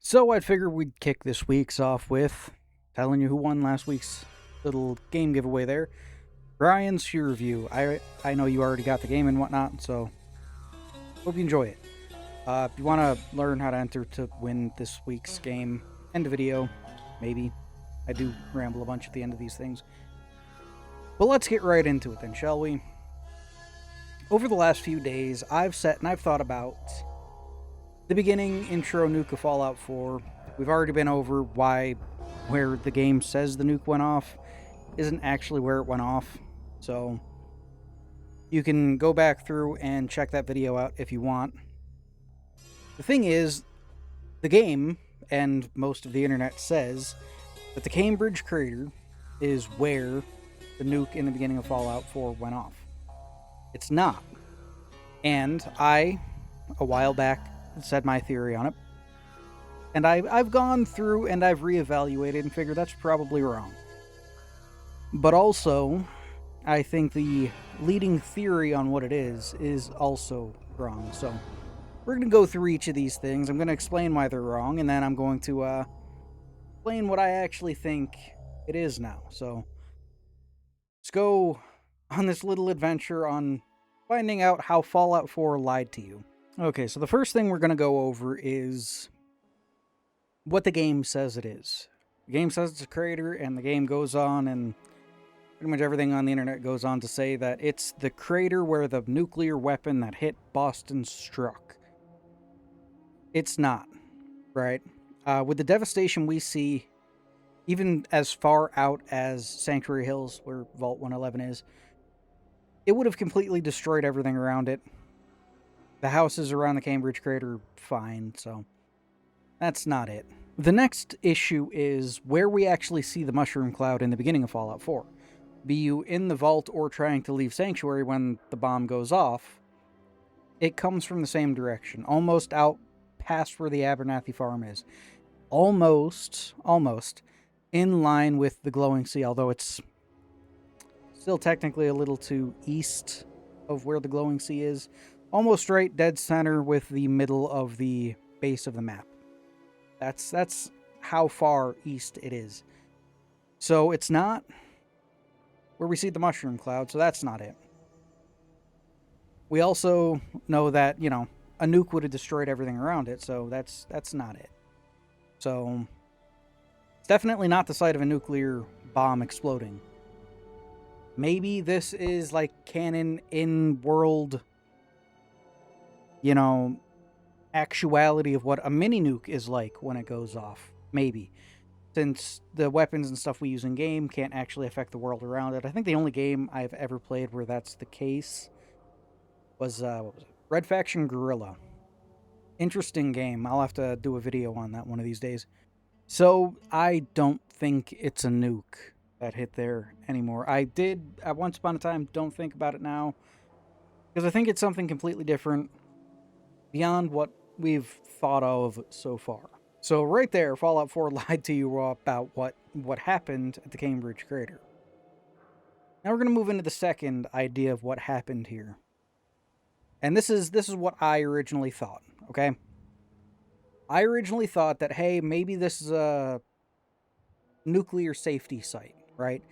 So I figured we'd kick this week's off with telling you who won last week's little game giveaway there. Brian's Fear Review. I know you already got the game and whatnot, so hope you enjoy it. If you want to learn how to enter to win this week's game, end the video, maybe. I do ramble a bunch at the end of these things. But let's get right into it then, shall we? Over the last few days, I've sat and I've thought about the beginning intro nuke of Fallout 4. We've already been over where the game says the nuke went off isn't actually where it went off. So you can go back through and check that video out if you want. The thing is, the game and most of the internet says that the Cambridge crater is where the nuke in the beginning of Fallout 4 went off. It's not. And I, a while back, said my theory on it. And I've gone through and I've reevaluated and figured that's probably wrong. But also, I think the leading theory on what it is also wrong. So we're going to go through each of these things. I'm going to explain why they're wrong, and then I'm going to explain what I actually think it is now. So let's go on this little adventure on finding out how Fallout 4 lied to you. Okay, so the first thing we're going to go over is what the game says it is. The game says it's a crater, and the game goes on, and pretty much everything on the internet goes on to say that it's the crater where the nuclear weapon that hit Boston struck. It's not, right? With the devastation we see, even as far out as Sanctuary Hills, where Vault 111 is, it would have completely destroyed everything around it. The houses around the Cambridge crater, fine, so that's not it. The next issue is where we actually see the mushroom cloud in the beginning of Fallout 4. Be you in the vault or trying to leave Sanctuary when the bomb goes off, it comes from the same direction, almost out past where the Abernathy farm is. Almost in line with the glowing sea, although it's still technically a little too east of where the glowing sea is. Almost right dead center with the middle of the base of the map. That's how far east it is. So it's not where we see the mushroom cloud, so that's not it. We also know that, a nuke would have destroyed everything around it, so that's not it. So it's definitely not the site of a nuclear bomb exploding. Maybe this is like canon in-world, actuality of what a mini nuke is like when it goes off. Maybe. Since the weapons and stuff we use in game can't actually affect the world around it. I think the only game I've ever played where that's the case was, what was it? Red Faction Guerrilla. Interesting game. I'll have to do a video on that one of these days. So, I don't think it's a nuke that hit there anymore. I did, at once upon a time, don't think about it now. Because I think it's something completely different beyond what we've thought of so far. So right there, Fallout 4 lied to you about what happened at the Cambridge crater. Now we're going to move into the second idea of what happened here. And this is what I originally thought, okay? I originally thought that, hey, maybe this is a nuclear safety site, right?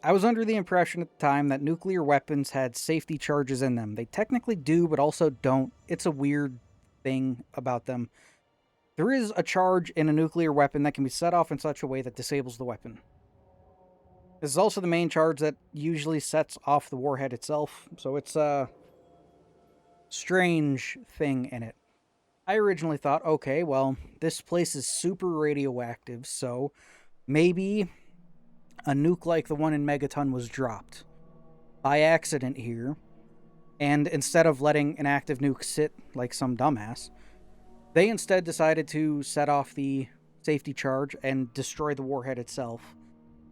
I was under the impression at the time that nuclear weapons had safety charges in them. They technically do, but also don't. It's a weird thing about them. There is a charge in a nuclear weapon that can be set off in such a way that disables the weapon. This is also the main charge that usually sets off the warhead itself, so it's a strange thing in it. I originally thought, okay, well, this place is super radioactive, so maybe a nuke like the one in Megaton was dropped by accident here, and instead of letting an active nuke sit like some dumbass, they instead decided to set off the safety charge and destroy the warhead itself,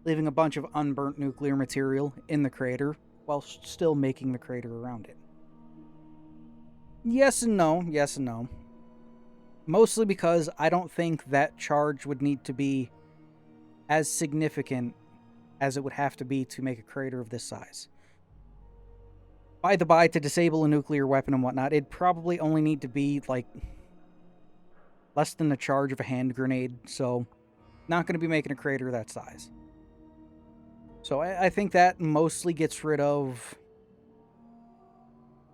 leaving a bunch of unburnt nuclear material in the crater while still making the crater around it. Yes and no, yes and no. Mostly because I don't think that charge would need to be as significant as it would have to be to make a crater of this size. By the by, to disable a nuclear weapon and whatnot, it'd probably only need to be like less than the charge of a hand grenade, so not going to be making a crater that size. So I think that mostly gets rid of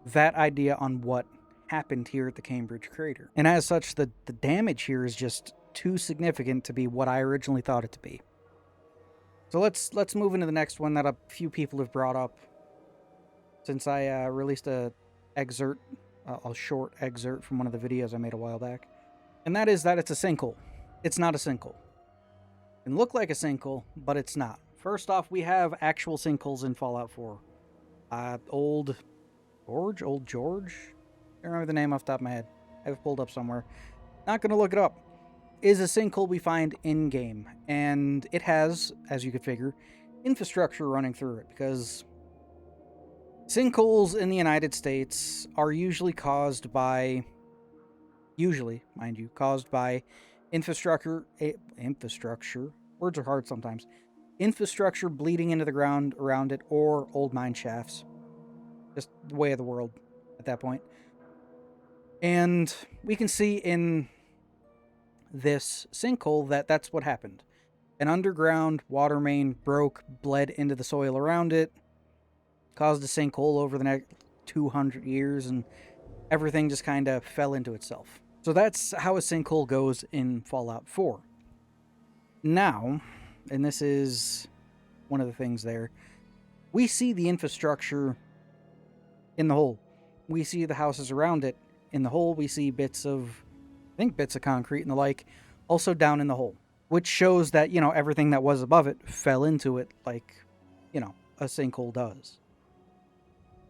that idea on what happened here at the Cambridge crater. And as such, the damage here is just too significant to be what I originally thought it to be. So let's move into the next one that a few people have brought up since I released a short excerpt from one of the videos I made a while back. And that is that it's a sinkhole. It's not a sinkhole. It can look like a sinkhole, but it's not. First off, we have actual sinkholes in Fallout 4. Old George? I don't remember the name off the top of my head. I have it pulled up somewhere. Not going to look it up. Is a sinkhole we find in-game. And it has, as you could figure, infrastructure running through it. Because sinkholes in the United States are usually caused by... mind you, caused by infrastructure... Words are hard sometimes. Infrastructure bleeding into the ground around it, or old mine shafts. Just the way of the world at that point. And we can see in this sinkhole that that's what happened. An underground water main broke, bled into the soil around it, caused a sinkhole over the next 200 years, and everything just kind of fell into itself. So that's how a sinkhole goes in Fallout 4. Now, and this is one of the things there, we see the infrastructure in the hole. We see the houses around it in the hole. We see bits of concrete and the like also down in the hole, which shows that, everything that was above it fell into it like, a sinkhole does.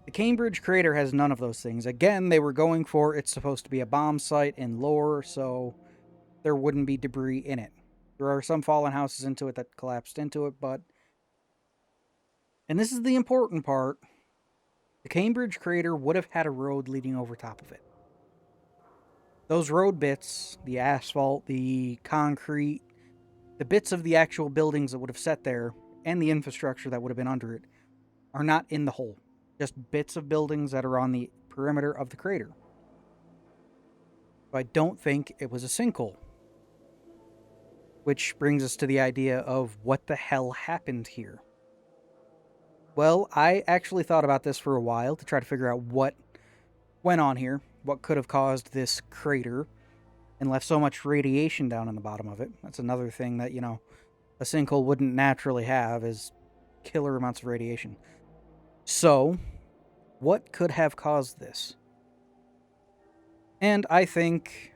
The Cambridge crater has none of those things. Again, they were going for it's supposed to be a bomb site in lore, so there wouldn't be debris in it. There are some fallen houses into it that collapsed into it, but... And this is the important part. The Cambridge crater would have had a road leading over top of it. Those road bits, the asphalt, the concrete, the bits of the actual buildings that would have set there, and the infrastructure that would have been under it, are not in the hole. Just bits of buildings that are on the perimeter of the crater. So I don't think it was a sinkhole. Which brings us to the idea of what the hell happened here. Well, I actually thought about this for a while to try to figure out what went on here, what could have caused this crater and left so much radiation down in the bottom of it. That's another thing that, a sinkhole wouldn't naturally have, is killer amounts of radiation. So, what could have caused this? And I think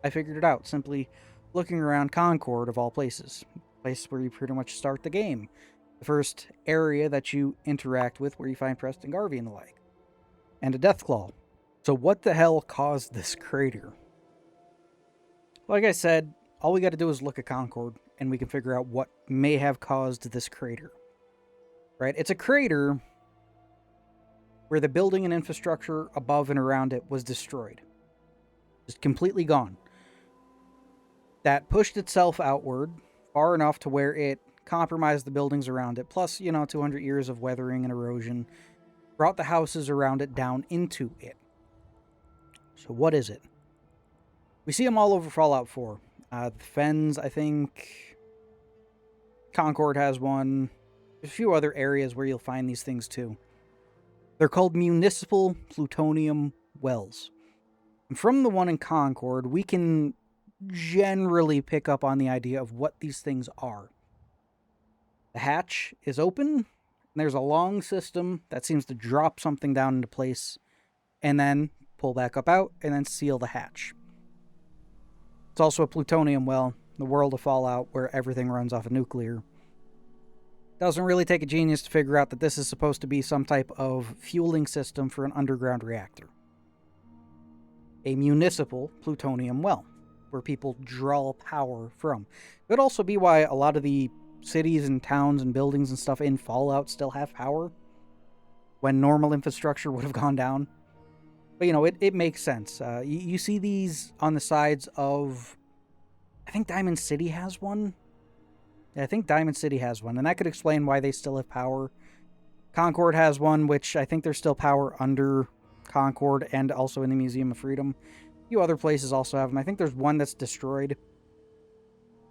I figured it out simply looking around Concord, of all places. Place where you pretty much start the game. The first area that you interact with, where you find Preston Garvey and the like. And a Deathclaw. So what the hell caused this crater? Like I said, all we got to do is look at Concord, and we can figure out what may have caused this crater. Right? It's a crater where the building and infrastructure above and around it was destroyed. Just completely gone. That pushed itself outward far enough to where it compromised the buildings around it, plus, 200 years of weathering and erosion, brought the houses around it down into it. So what is it? We see them all over Fallout 4. The Fens, I think. Concord has one. There's a few other areas where you'll find these things too. They're called Municipal plutonium wells. And from the one in Concord, we can generally pick up on the idea of what these things are. The hatch is open, and there's a long system that seems to drop something down into place, and then pull back up out, and then seal the hatch. It's also a plutonium well, the world of Fallout, where everything runs off of nuclear. Doesn't really take a genius to figure out that this is supposed to be some type of fueling system for an underground reactor. A municipal plutonium well, where people draw power from. It could also be why a lot of the cities and towns and buildings and stuff in Fallout still have power, when normal infrastructure would have gone down. But, it makes sense. You see these on the sides of... I think Diamond City has one. Yeah, I think Diamond City has one, and that could explain why they still have power. Concord has one, which I think there's still power under Concord and also in the Museum of Freedom. few other places also have them. I think there's one that's destroyed.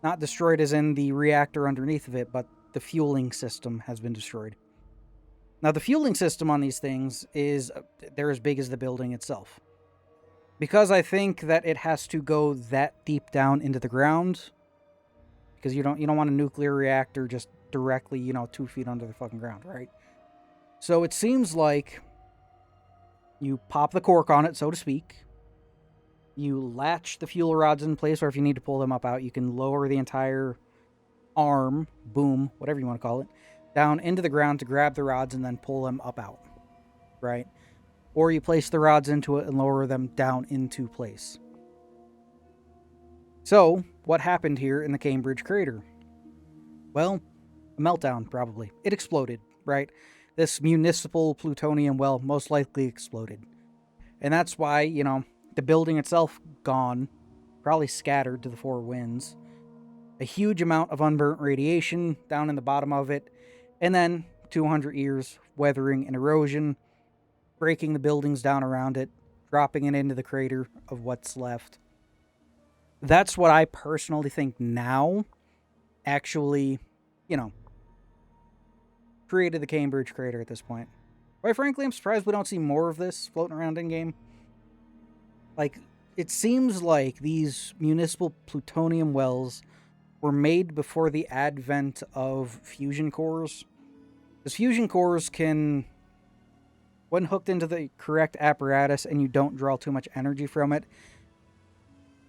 Not destroyed as in the reactor underneath of it, but the fueling system has been destroyed. Now, the fueling system on these things is they're as big as the building itself. Because I think that it has to go that deep down into the ground, because you don't want a nuclear reactor just directly, 2 feet under the fucking ground, right? So it seems like you pop the cork on it, so to speak. You latch the fuel rods in place, or if you need to pull them up out, you can lower the entire arm, boom, whatever you want to call it, down into the ground to grab the rods and then pull them up out, right? Or you place the rods into it and lower them down into place. So, what happened here in the Cambridge crater? Well, a meltdown, probably. It exploded, right? This municipal plutonium well most likely exploded. And that's why, the building itself gone, probably scattered to the four winds. A huge amount of unburnt radiation down in the bottom of it, and then 200 years weathering and erosion, breaking the buildings down around it, dropping it into the crater of what's left. That's what I personally think now actually, created the Cambridge crater at this point. Quite frankly, I'm surprised we don't see more of this floating around in game. Like, it seems like these municipal plutonium wells were made before the advent of fusion cores. Because fusion cores can, when hooked into the correct apparatus and you don't draw too much energy from it,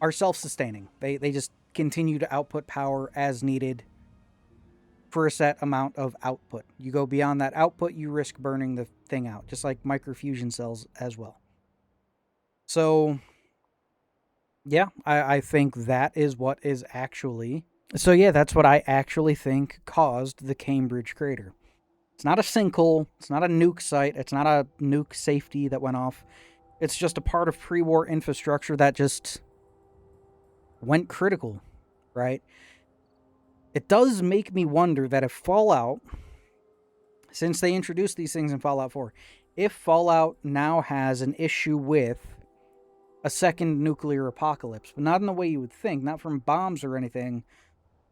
are self-sustaining. They just continue to output power as needed for a set amount of output. You go beyond that output, you risk burning the thing out, just like microfusion cells as well. So, yeah, I think that is what is actually... So, yeah, that's what I actually think caused the Cambridge crater. It's not a sinkhole. It's not a nuke site. It's not a nuke safety that went off. It's just a part of pre-war infrastructure that just went critical, right? It does make me wonder that if Fallout, since they introduced these things in Fallout 4, if Fallout now has an issue with a second nuclear apocalypse, but not in the way you would think, not from bombs or anything,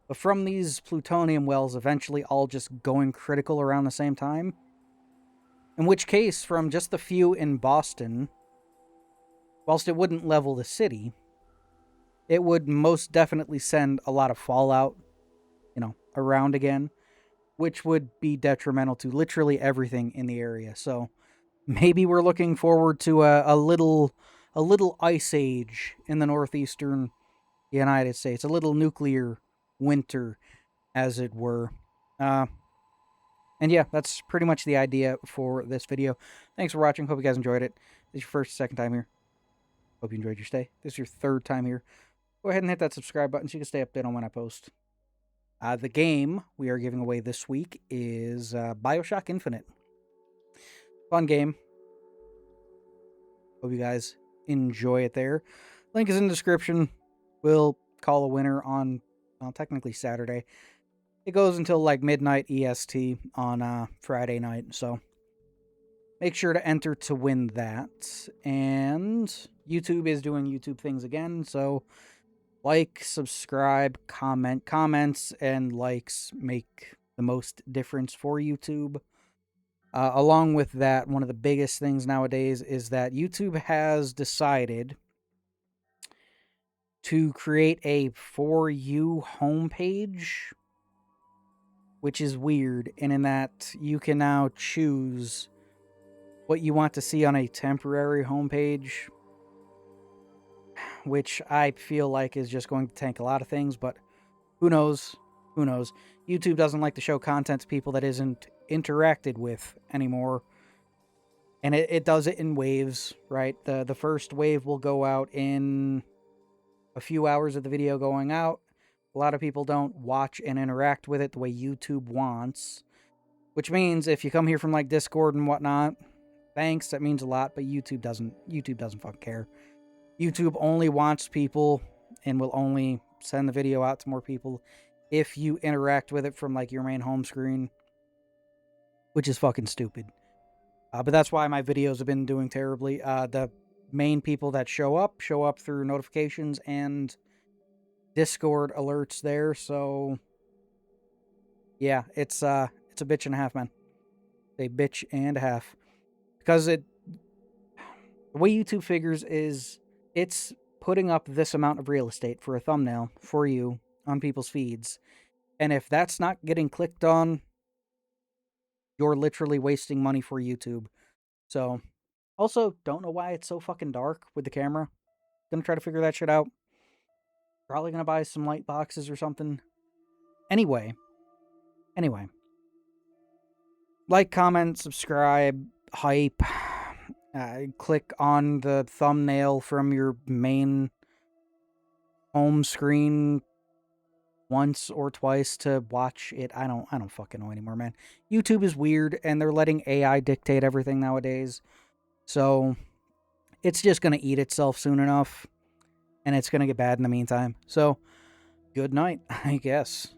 but from these plutonium wells eventually all just going critical around the same time. In which case, from just the few in Boston, whilst it wouldn't level the city, it would most definitely send a lot of fallout, around again, which would be detrimental to literally everything in the area. So maybe we're looking forward to a little ice age in the northeastern United States, a little nuclear winter, as it were. And yeah, that's pretty much the idea for this video. Thanks for watching. Hope you guys enjoyed it. This is your first, second time here. Hope you enjoyed your stay. This is your third time here. Go ahead and hit that subscribe button so you can stay updated on when I post. The game we are giving away this week is BioShock Infinite. Fun game. Hope you guys enjoy it there. Link is in the description. We'll call a winner on, well, technically Saturday. It goes until like midnight EST on Friday night, so make sure to enter to win that. And YouTube is doing YouTube things again, so like, subscribe, comment. Comments and likes make the most difference for YouTube. Along with that, one of the biggest things nowadays is that YouTube has decided to create a For You homepage, which is weird, and in that you can now choose what you want to see on a temporary homepage, which I feel like is just going to tank a lot of things, but who knows? Who knows? YouTube doesn't like to show content to people that isn't interacted with anymore. And it does it in waves, right? The first wave will go out in a few hours of the video going out. A lot of people don't watch and interact with it the way YouTube wants. Which means if you come here from like Discord and whatnot, thanks, that means a lot, but YouTube doesn't fucking care. YouTube only wants people and will only send the video out to more people if you interact with it from like your main home screen, which is fucking stupid. But that's why my videos have been doing terribly. The main people that show up through notifications and Discord alerts there. So yeah, it's a bitch and a half, man. A bitch and a half. Because the way YouTube figures is it's putting up this amount of real estate for a thumbnail for you on people's feeds. And if that's not getting clicked on, you're literally wasting money for YouTube. So, also, don't know why it's so fucking dark with the camera. Gonna try to figure that shit out. Probably gonna buy some light boxes or something. Anyway. Like, comment, subscribe, hype. Click on the thumbnail from your main home screen once or twice to watch it. I don't fucking know anymore, man. YouTube is weird, and they're letting AI dictate everything nowadays. So it's just gonna eat itself soon enough, and it's gonna get bad in the meantime. So good night, I guess.